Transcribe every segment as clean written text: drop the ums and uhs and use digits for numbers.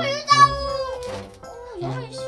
ayo tahu. Oh, ya wis.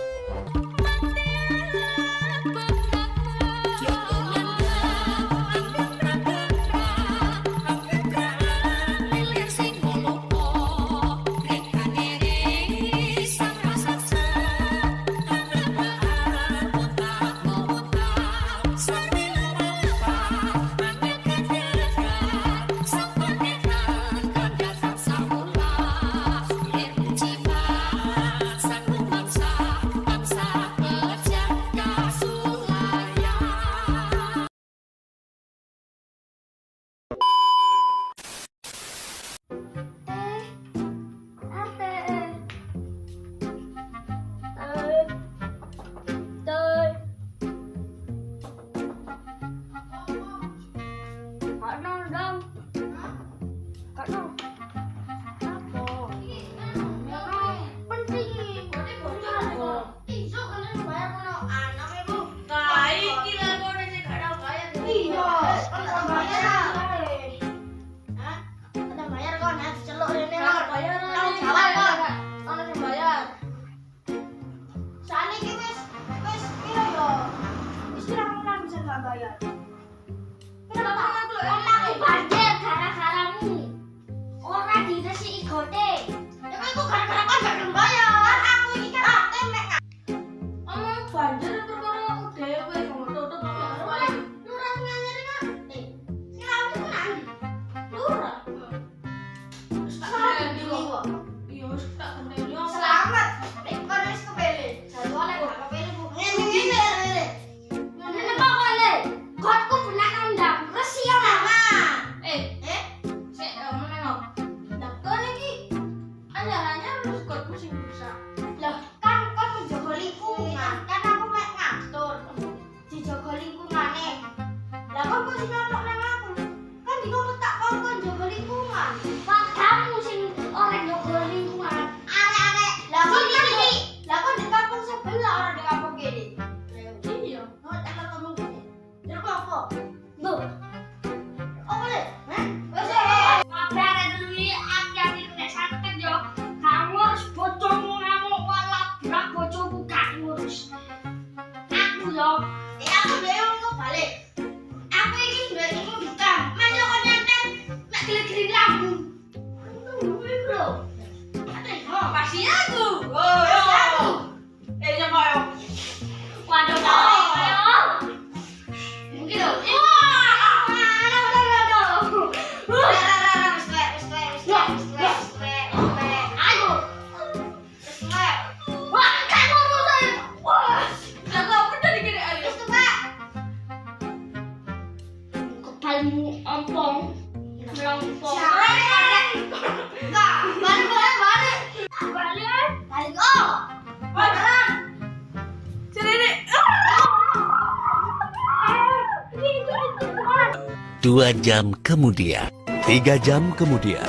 Dua jam kemudian, 3 jam kemudian,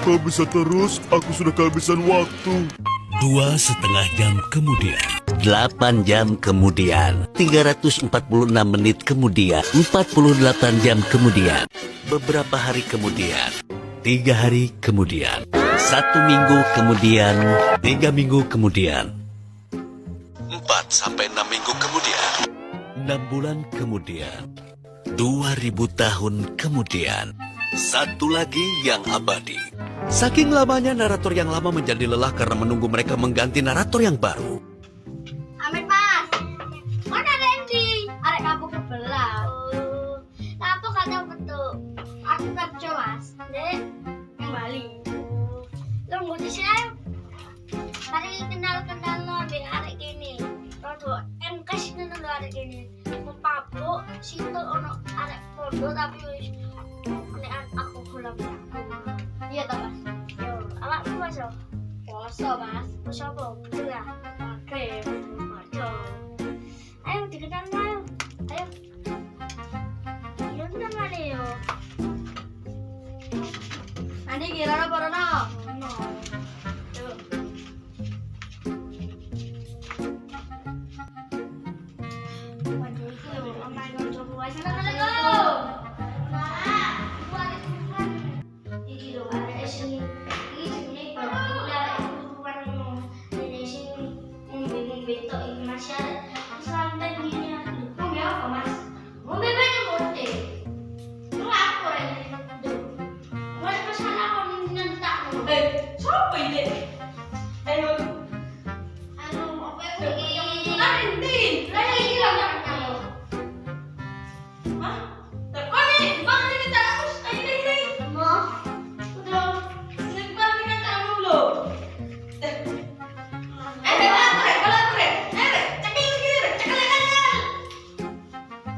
Kau bisa terus, aku sudah kehabisan waktu. 2,5 jam kemudian, 8 jam kemudian, 346 menit kemudian, 48 jam kemudian, beberapa hari kemudian, 3 hari kemudian, 1 minggu kemudian, 3 minggu kemudian, 4 sampai 6 minggu kemudian, 6 bulan kemudian, 2000 tahun kemudian, satu lagi yang abadi. Saking lamanya narator yang lama menjadi lelah karena menunggu mereka mengganti narator yang baru. Amin Mas. Mana Randy? Arek kamu kebelah. Apa kata betul? Aku kerja Mas. Dek, kembali. Lo mau di sini? Mari kenal-kenal lo ambil arek gini. Rodo MKS itu lo arek gini. Mempabuk situ ono arek podo tapi wis nekan aku golong. Iya toh Mas. Yo, awakmu Mas yo. Poso Mas. Poso apa? Belah. Oke, poso. Ayo dikenal ayo. Ayo. Yo kenal mana yo? Nanti kira apa Rono? No. Yo. Waduh, yo, omah ngono wae sana lho. Iki lho arek sing iki jenenge baru arek turuan ngono. Ayo. Anu, apa ini? Nanti. Lagi hilang kamu. Hah? Tekan nih, bang ini terus. Ini. Mau? Udah. Sebentar dengan kamu loh.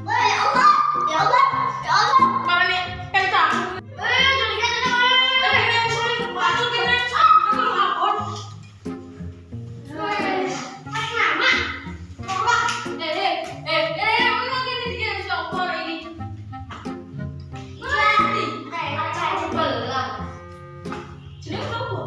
Wah, ya Allah. Ya Allah. Ya Allah. Mana nih? Kencang. Jadi kan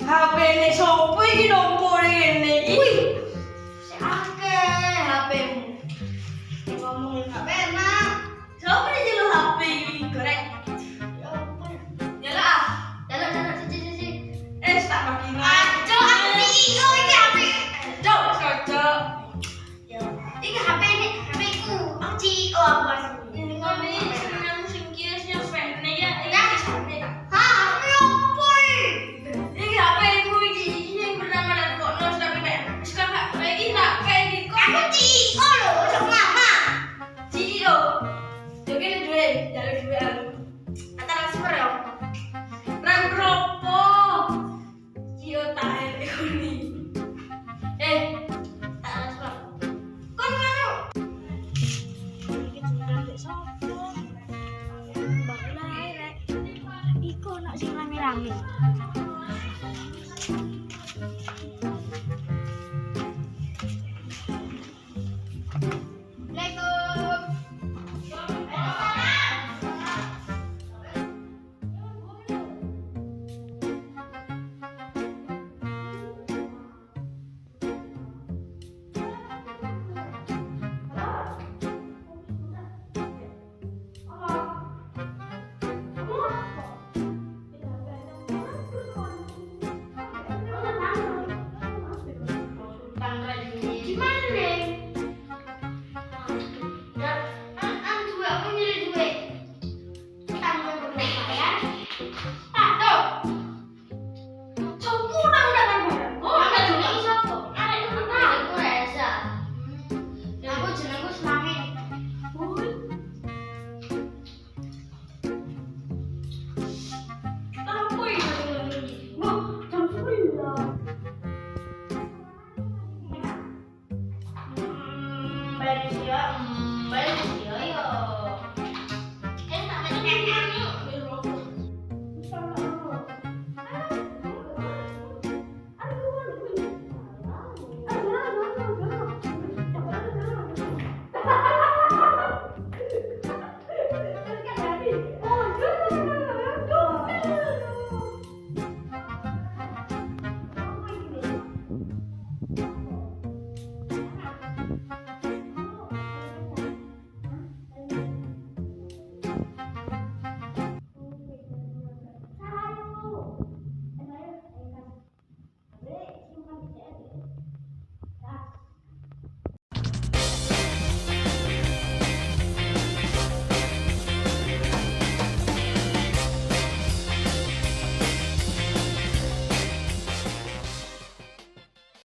HP ini sopo iki nomor ini. ngomongin HP enak. Sopo iki lo HP iki gorek. Nyala ah. Jalan cici. Tak bagi Ajo aku CEO iki HP. Cocok. Iki HP ini HP ku. Aku CEO aku asli. Ini kami senang sing kieu sampe ya iki sampe tak. Hah, HP opo iki? Iki HP ku iki sing bernama Laptopno tapi nek sekarang iki tak kayak iki kok. Aku CEO lho, sama mama. CEO. Jadi duit, jalur duit aku. Transfer ya. Rang ropo. CEO tak ini. Transfer. Kon ngono. Iki jenengan mbek sapa? Mbak Lai rek. Iku nak sing rame-rame. Gimana nih? Ya, dua aku milih duit. Tanggung berapa ya? Tuh. Sopo nang nang barang. Oh, ada juga siapa? Ada itu nah, aku Reza. Ya aku jenengku Slamin. Apa iki? Wah, transfer ya. Bayar dia yo. Tak macam